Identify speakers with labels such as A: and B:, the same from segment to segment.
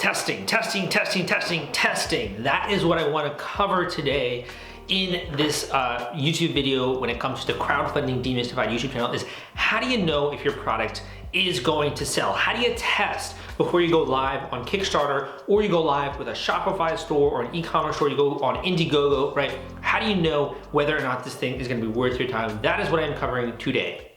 A: Testing. That is what I want to cover today in this YouTube video when it comes to crowdfunding demystified YouTube channel is how do you know if your product is going to sell? How do you test before you go live on Kickstarter or you go live with a Shopify store or an e-commerce store, you go on Indiegogo, right? How do you know whether or not this thing is going to be worth your time? That is what I'm covering today.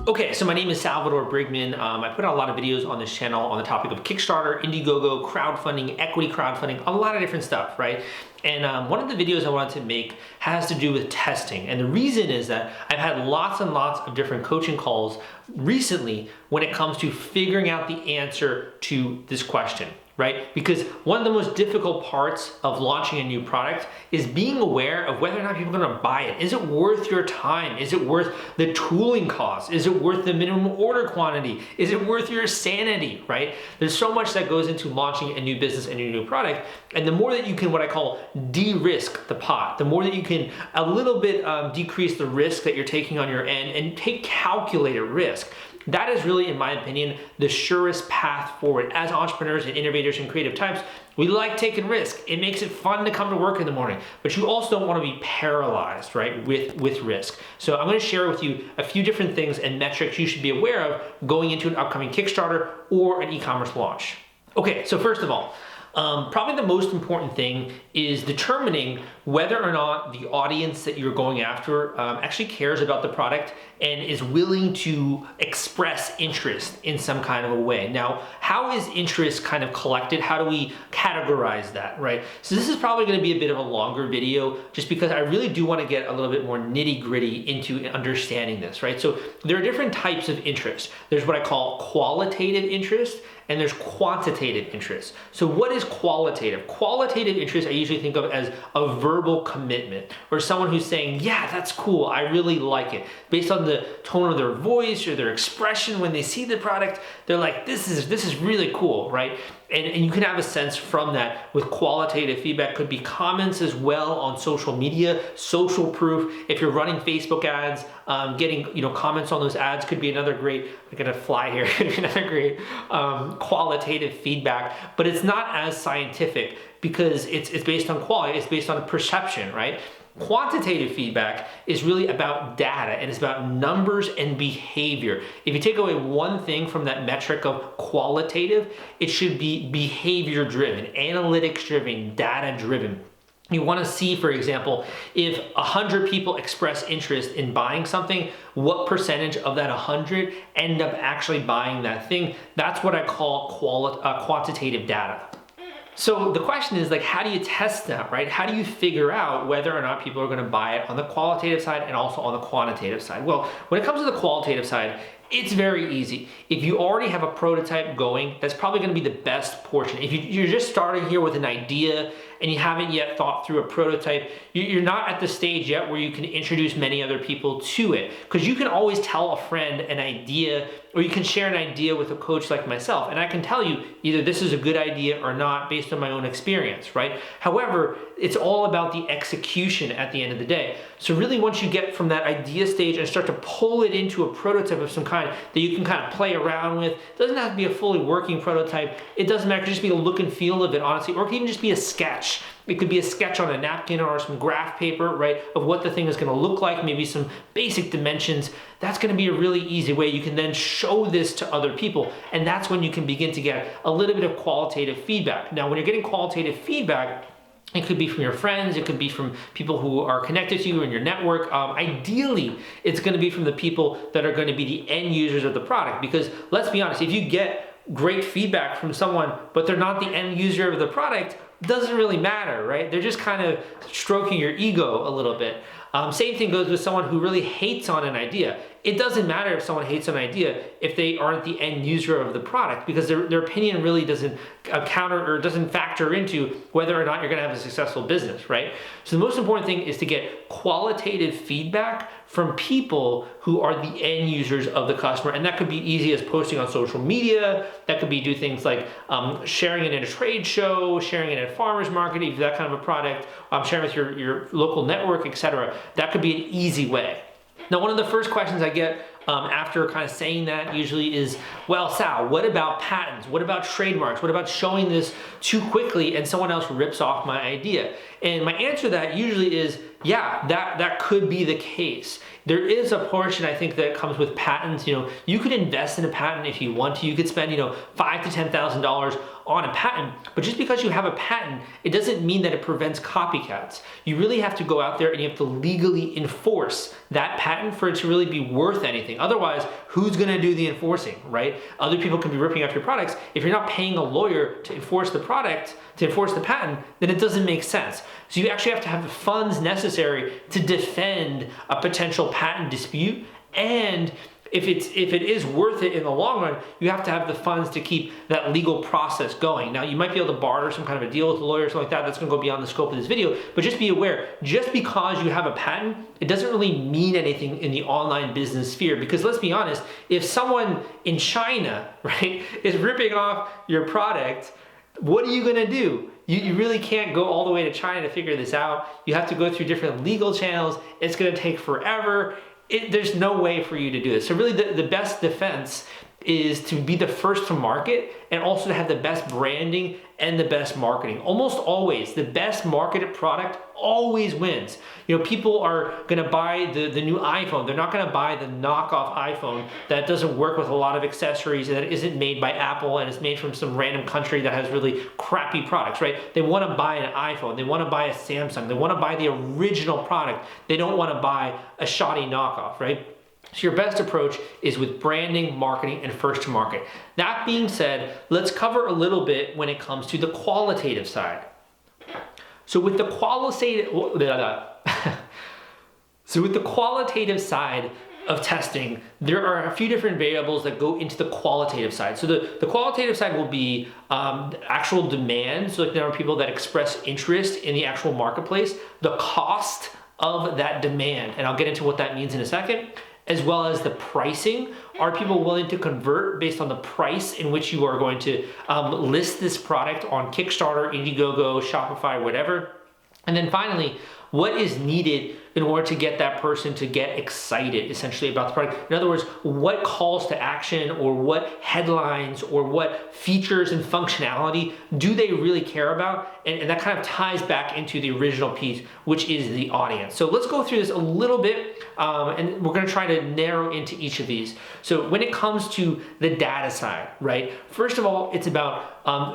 A: Okay, so my name is Salvador Briggman. I put out a lot of videos on this channel on the topic of Kickstarter, Indiegogo, crowdfunding, equity crowdfunding, a lot of different stuff, right? And one of the videos I wanted to make has to do with testing. And the reason is that I've had lots and lots of different coaching calls recently when it comes to figuring out the answer to this question, right? Because one of the most difficult parts of launching a new product is being aware of whether or not people are gonna buy it. Is it worth your time? Is it worth the tooling costs? Is it worth the minimum order quantity? Is it worth your sanity, right? There's so much that goes into launching a new business and a new product. And the more that you can, what I call de-risk the pot, the more that you can a little bit decrease the risk that you're taking on your end and take calculated risk. That is really, in my opinion, the surest path forward. As entrepreneurs and innovators and creative types, we like taking risk. It makes it fun to come to work in the morning, but you also don't want to be paralyzed, right, with risk. So I'm going to share with you a few different things and metrics you should be aware of going into an upcoming Kickstarter or an e-commerce launch. Okay, so first of all, probably the most important thing is determining whether or not the audience that you're going after actually cares about the product and is willing to express interest in some kind of a way. Now, how is interest kind of collected? How do we categorize that, right? So this is probably going to be a bit of a longer video just because I really do want to get a little bit more nitty-gritty into understanding this, right? So there are different types of interest. There's what I call qualitative interest and there's quantitative interest. So what is qualitative? Qualitative interest I usually think of as a verbal commitment or someone who's saying, yeah, that's cool, I really like it. Based on the tone of their voice or their expression when they see the product, they're like, this is really cool, right? And you can have a sense from that with qualitative feedback. Could be comments as well on social media, social proof. If you're running Facebook ads, getting comments on those ads could be another great, I'm gonna fly here, another great qualitative feedback, but it's not as scientific because it's based on quality, it's based on perception, right? Quantitative feedback is really about data and it's about numbers and behavior. If you take away one thing from that metric of qualitative, it should be behavior driven, analytics driven, data driven. You want to see, for example, if 100 people express interest in buying something, what percentage of that 100 end up actually buying that thing? That's what I call quantitative data. So the question is, like, how do you test that, right? How do you figure out whether or not people are going to buy it on the qualitative side and also on the quantitative side? Well, when it comes to the qualitative side, it's very easy. If you already have a prototype going, that's probably going to be the best portion. If you're just starting here with an idea and you haven't yet thought through a prototype, you're not at the stage yet where you can introduce many other people to it. Because you can always tell a friend an idea, or you can share an idea with a coach like myself. And I can tell you either this is a good idea or not based on my own experience, right? However, it's all about the execution at the end of the day. So really once you get from that idea stage and start to pull it into a prototype of some kind that you can kind of play around with, it doesn't have to be a fully working prototype. It doesn't matter, it could just be a look and feel of it, honestly, or it can even just be a sketch. It could be a sketch on a napkin or some graph paper, right, of what the thing is gonna look like, maybe some basic dimensions. That's gonna be a really easy way. You can then show this to other people, and that's when you can begin to get a little bit of qualitative feedback. Now, when you're getting qualitative feedback, it could be from your friends, it could be from people who are connected to you in your network. Ideally, it's gonna be from the people that are gonna be the end users of the product, because let's be honest, if you get great feedback from someone, but they're not the end user of the product, doesn't really matter, right? They're just kind of stroking your ego a little bit. Same thing goes with someone who really hates on an idea. It doesn't matter if someone hates an idea if they aren't the end user of the product, because their opinion really doesn't counter or doesn't factor into whether or not you're gonna have a successful business, right? So the most important thing is to get qualitative feedback from people who are the end users of the customer. And that could be easy as posting on social media. That could be do things like sharing it in a trade show, sharing it at a farmer's market, if that kind of a product, sharing with your local network, etc. That could be an easy way. Now, one of the first questions I get after kind of saying that usually is, well, Sal, what about patents? What about trademarks? What about showing this too quickly and someone else rips off my idea? And my answer to that usually is, yeah, that could be the case. There is a portion, I think, that comes with patents. You could invest in a patent if you want to. You could spend, $5,000 to $10,000 on a patent, but just because you have a patent, it doesn't mean that it prevents copycats. You really have to go out there and you have to legally enforce that patent for it to really be worth anything. Otherwise, who's gonna do the enforcing, right? Other people can be ripping off your products. If you're not paying a lawyer to enforce the product, to enforce the patent, then it doesn't make sense. So you actually have to have the funds necessary to defend a potential patent dispute, and if it is worth it in the long run, you have to have the funds to keep that legal process going. Now, you might be able to barter some kind of a deal with a lawyer or something like that. That's gonna go beyond the scope of this video, but just be aware, just because you have a patent, it doesn't really mean anything in the online business sphere, because let's be honest, if someone in China, right, is ripping off your product, what are you gonna do? You really can't go all the way to China to figure this out. You have to go through different legal channels. It's gonna take forever. There's no way for you to do this. So really the best defense is to be the first to market and also to have the best branding and the best marketing. Almost always, the best marketed product always wins. People are gonna buy the new iPhone. They're not gonna buy the knockoff iPhone that doesn't work with a lot of accessories and that isn't made by Apple and is made from some random country that has really crappy products, right? They wanna buy an iPhone. They wanna buy a Samsung. They wanna buy the original product. They don't wanna buy a shoddy knockoff, right? So your best approach is with branding, marketing, and first to market. That being said, let's cover a little bit when it comes to the qualitative side. So with the qualitative side of testing, there are a few different variables that go into the qualitative side. So the qualitative side will be actual demand. So like there are people that express interest in the actual marketplace, the cost of that demand, and I'll get into what that means in a second, as well as the pricing. Are people willing to convert based on the price in which you are going to list this product on Kickstarter, Indiegogo, Shopify, whatever? And then finally, what is needed in order to get that person to get excited essentially about the product? In other words, what calls to action or what headlines or what features and functionality do they really care about? And that kind of ties back into the original piece, which is the audience. So let's go through this a little bit and we're gonna try to narrow into each of these. So when it comes to the data side, right? First of all, it's about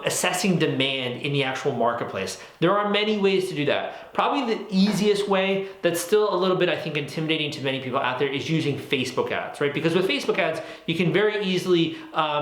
A: assessing demand in the actual marketplace. There are many ways to do that. Probably the easiest way that's still a little bit, I think, intimidating to many people out there is using Facebook ads, right? Because with Facebook ads, you can very easily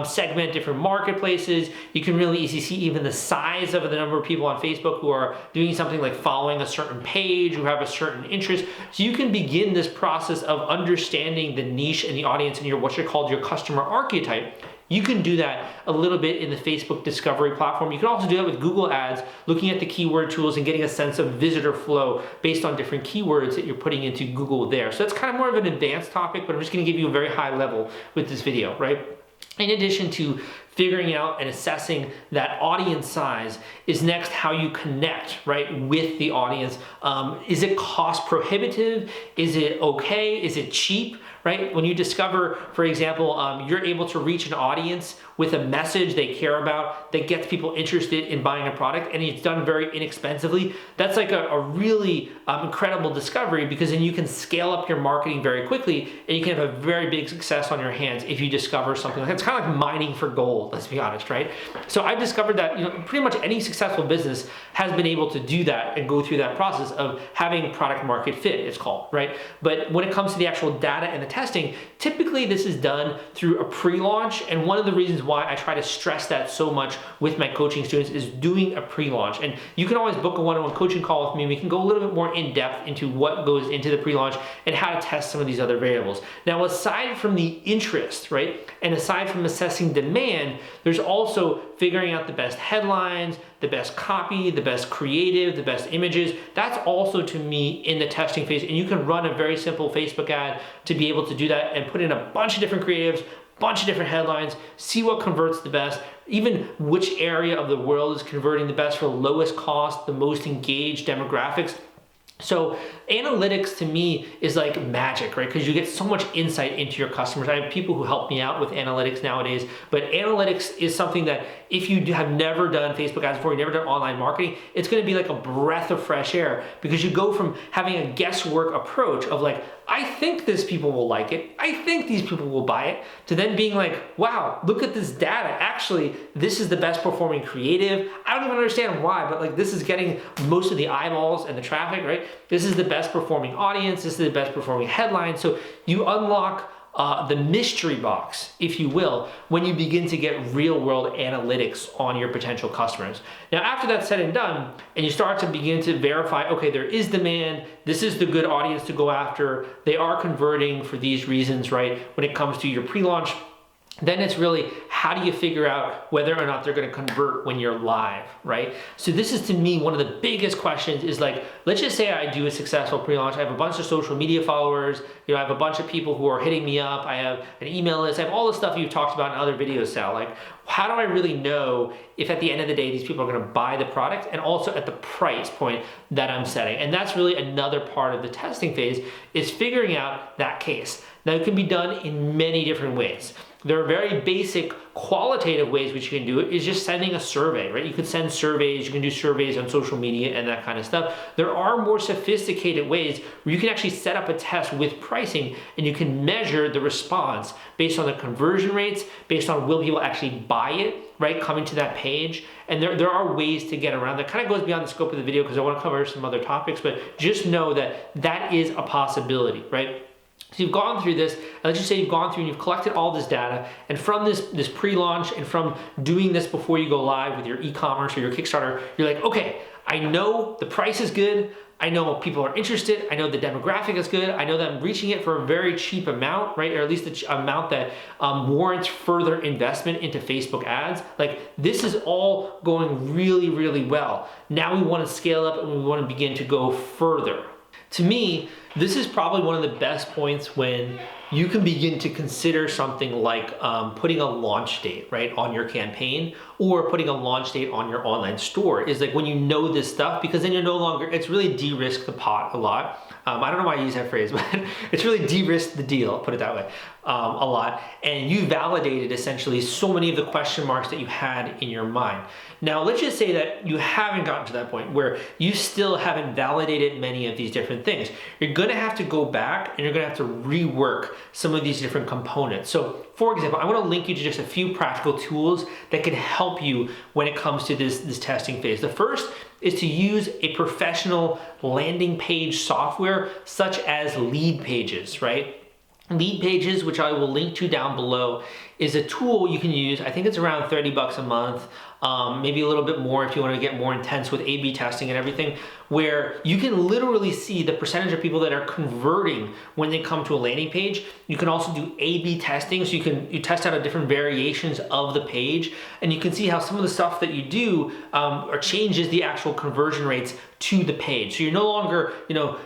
A: segment different marketplaces. You can really easily see even the size of the number of people on Facebook who are doing something like following a certain page, who have a certain interest. So you can begin this process of understanding the niche and the audience and what's called your customer archetype. You can do that a little bit in the Facebook discovery platform. You can also do that with Google Ads, looking at the keyword tools and getting a sense of visitor flow based on different keywords that you're putting into Google there. So that's kind of more of an advanced topic, but I'm just gonna give you a very high level with this video, right? In addition to figuring out and assessing that audience size is next how you connect, right, with the audience. Is it cost prohibitive? Is it okay? Is it cheap? Right? When you discover, for example, you're able to reach an audience with a message they care about that gets people interested in buying a product and it's done very inexpensively, that's like a really incredible discovery, because then you can scale up your marketing very quickly and you can have a very big success on your hands if you discover something like that. It's kind of like mining for gold, let's be honest, right? So I've discovered that pretty much any successful business has been able to do that and go through that process of having product market fit, it's called, right? But when it comes to the actual data and the testing, typically this is done through a pre-launch, and one of the reasons why I try to stress that so much with my coaching students is doing a pre-launch. And you can always book a one-on-one coaching call with me. We can go a little bit more in depth into what goes into the pre-launch and how to test some of these other variables. Now, aside from the interest, right, and aside from assessing demand, there's also figuring out the best headlines, the best copy, the best creative, the best images. That's also, to me, in the testing phase. And you can run a very simple Facebook ad to be able to do that and put in a bunch of different creatives, bunch of different headlines, see what converts the best, even which area of the world is converting the best for the lowest cost, the most engaged demographics. So analytics to me is like magic, right? Because you get so much insight into your customers. I have people who help me out with analytics nowadays, but analytics is something that if you have never done Facebook ads before, you've never done online marketing, it's going to be like a breath of fresh air, because you go from having a guesswork approach of like, I think these people will like it, I think these people will buy it, to then being like, wow, look at this data. Actually, this is the best performing creative. I don't even understand why, but like this is getting most of the eyeballs and the traffic, right? This is the best performing audience. This is the best performing headline. So you unlock the mystery box, if you will, when you begin to get real world analytics on your potential customers. Now, after that's said and done, and you start to begin to verify, okay, there is demand, this is the good audience to go after, they are converting for these reasons, right? When it comes to your pre-launch, then it's really, how do you figure out whether or not they're going to convert when you're live, right? So this is, to me, one of the biggest questions is like, let's just say I do a successful pre-launch. I have a bunch of social media followers. I have a bunch of people who are hitting me up. I have an email list. I have all the stuff you've talked about in other videos, Sal. Like, how do I really know if at the end of the day, these people are going to buy the product, and also at the price point that I'm setting? And that's really another part of the testing phase, is figuring out that case. Now, it can be done in many different ways. There are very basic qualitative ways which you can do it, is just sending a survey, right? You could send surveys, you can do surveys on social media and that kind of stuff. There are more sophisticated ways where you can actually set up a test with pricing, and you can measure the response based on the conversion rates, based on will people actually buy it, right? Coming to that page. And there are ways to get around that. Kind of goes beyond the scope of the video because I want to cover some other topics, but just know that that is a possibility, right? So you've gone through this, and let's just say you've gone through and you've collected all this data, and from this pre-launch and from doing this before you go live with your e-commerce or your Kickstarter, you're like, okay, I know the price is good, I know people are interested, I know the demographic is good, I know that I'm reaching it for a very cheap amount, right? Or at least the amount that warrants further investment into Facebook ads. Like, this is all going really, really well. Now we want to scale up and we want to begin to go further. To me, this is probably one of the best points when you can begin to consider something like putting a launch date, right, on your campaign, or putting a launch date on your online store. Is like when you know this stuff, because then you're no longer, it's really de-risked the pot a lot. I don't know why I use that phrase, but it's really de-risked the deal, put it that way, a lot. And you validated essentially so many of the question marks that you had in your mind. Now, let's just say that you haven't gotten to that point where you still haven't validated many of these different things. You're gonna have to go back and you're gonna have to rework some of these different components. So, for example, I wanna link you to just a few practical tools that can help you when it comes to this testing phase. The first is to use a professional landing page software such as Lead Pages, right? Lead Pages, which I will link to down below, is a tool you can use. I think it's around 30 bucks a month, maybe a little bit more if you want to get more intense with A/B testing and everything, where you can literally see the percentage of people that are converting when they come to a landing page. You can also do A/B testing, so you test out different variations of the page, and you can see how some of the stuff that you do or changes the actual conversion rates to the page. So you're no longer,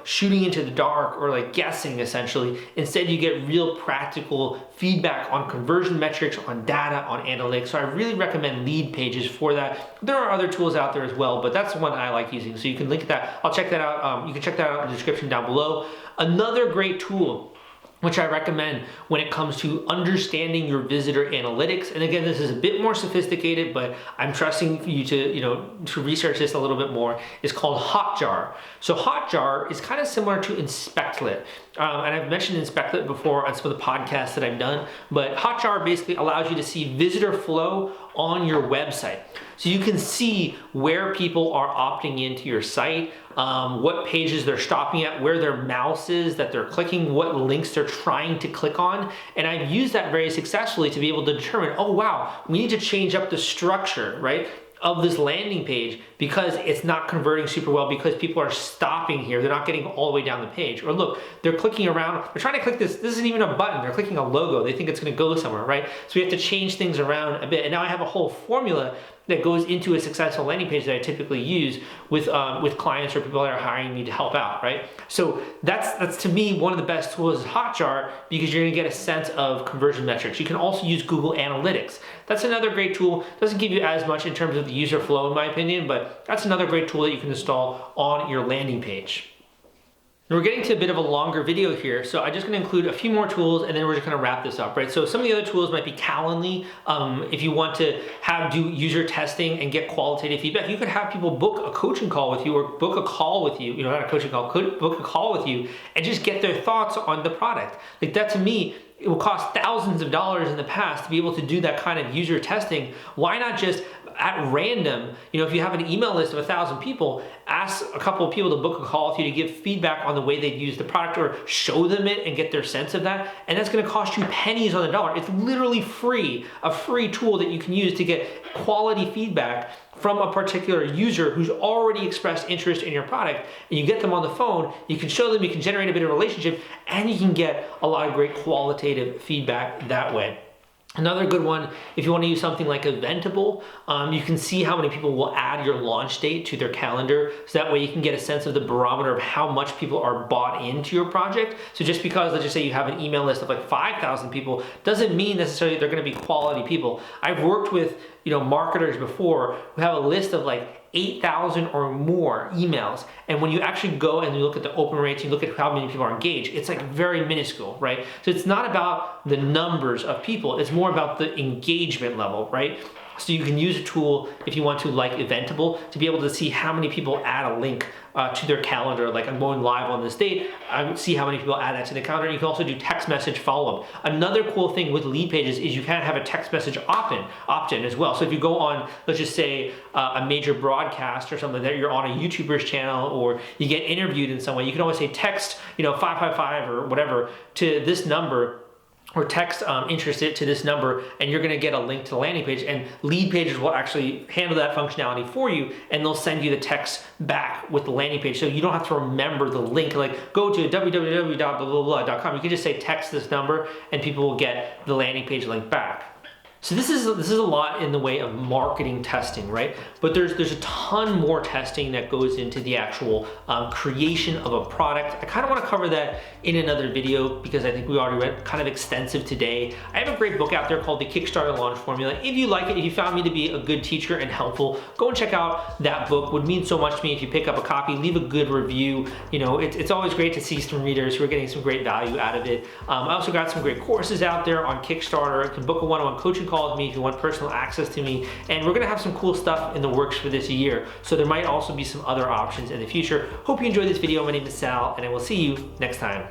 A: shooting into the dark or like guessing essentially. Instead, you get real practical feedback on conversion metrics, on data, on analytics. So I really recommend Lead Pages for that. There are other tools out there as well, but that's the one I like using. So you can link that. I'll check that out. You can check that out in the description down below. Another great tool which I recommend when it comes to understanding your visitor analytics. And again, this is a bit more sophisticated, but I'm trusting you to research this a little bit more, is called Hotjar. So Hotjar is kind of similar to Inspectlet. And I've mentioned Inspectlet before on some of the podcasts that I've done, but Hotjar basically allows you to see visitor flow on your website. So you can see where people are opting into your site, what pages they're stopping at, where their mouse is that they're clicking, what links they're trying to click on. And I've used that very successfully to be able to determine, oh wow, we need to change up the structure, right, of this landing page because it's not converting super well, because people are stopping here. They're not getting all the way down the page. Or look, they're clicking around. They're trying to click this. This isn't even a button. They're clicking a logo. They think it's going to go somewhere, right? So we have to change things around a bit. And now I have a whole formula that goes into a successful landing page that I typically use with clients or people that are hiring me to help out, right? So that's to me one of the best tools is Hotjar, because you're gonna get a sense of conversion metrics. You can also use Google Analytics. That's another great tool. Doesn't give you as much in terms of the user flow in my opinion, but that's another great tool that you can install on your landing page. We're getting to a bit of a longer video here, so I'm just gonna include a few more tools and then we're just gonna wrap this up, right? So some of the other tools might be Calendly. If you want to do user testing and get qualitative feedback, you could have people book a coaching call with you or book a call with you, not a coaching call, book a call with you and just get their thoughts on the product. Like that to me, it will cost thousands of dollars in the past to be able to do that kind of user testing. Why not just at random, if you have an email list of 1,000 people, ask a couple of people to book a call with you to give feedback on the way they'd use the product or show them it and get their sense of that. And that's gonna cost you pennies on the dollar. It's literally free, a free tool that you can use to get quality feedback from a particular user who's already expressed interest in your product, and you get them on the phone, you can show them, you can generate a bit of relationship, and you can get a lot of great qualitative feedback that way. Another good one, if you want to use something like Eventable, you can see how many people will add your launch date to their calendar. So that way you can get a sense of the barometer of how much people are bought into your project. So just because, let's just say you have an email list of like 5,000 people, doesn't mean necessarily they're going to be quality people. I've worked with marketers before who have a list of like 8,000 or more emails, and when you actually go and you look at the open rates, you look at how many people are engaged, it's like very minuscule, right? So it's not about the numbers of people, it's more about the engagement level, right? So you can use a tool if you want to, like Eventable, to be able to see how many people add a link to their calendar. Like, I'm going live on this date, I see how many people add that to the calendar. You can also do text message follow-up. Another cool thing with lead pages is you can have a text message opt-in as well. So if you go on, let's just say a major broadcast or something, that you're on a YouTuber's channel or you get interviewed in some way, you can always say text 555 or whatever to this number, or text interested to this number, and you're gonna get a link to the landing page, and lead pages will actually handle that functionality for you, and they'll send you the text back with the landing page. So you don't have to remember the link, like go to www.blah.com. You can just say text this number and people will get the landing page link back. So this is a lot in the way of marketing testing, right? But there's a ton more testing that goes into the actual creation of a product. I kind of want to cover that in another video because I think we already went kind of extensive today. I have a great book out there called The Kickstarter Launch Formula. If you like it, if you found me to be a good teacher and helpful, go and check out that book. It would mean so much to me if you pick up a copy, leave a good review. It's always great to see some readers who are getting some great value out of it. I also got some great courses out there on Kickstarter. You can book a one-on-one coaching call with me if you want personal access to me, and we're gonna have some cool stuff in the works for this year, so there might also be some other options in the future. Hope you enjoyed this video. My name is Sal, and I will see you next time.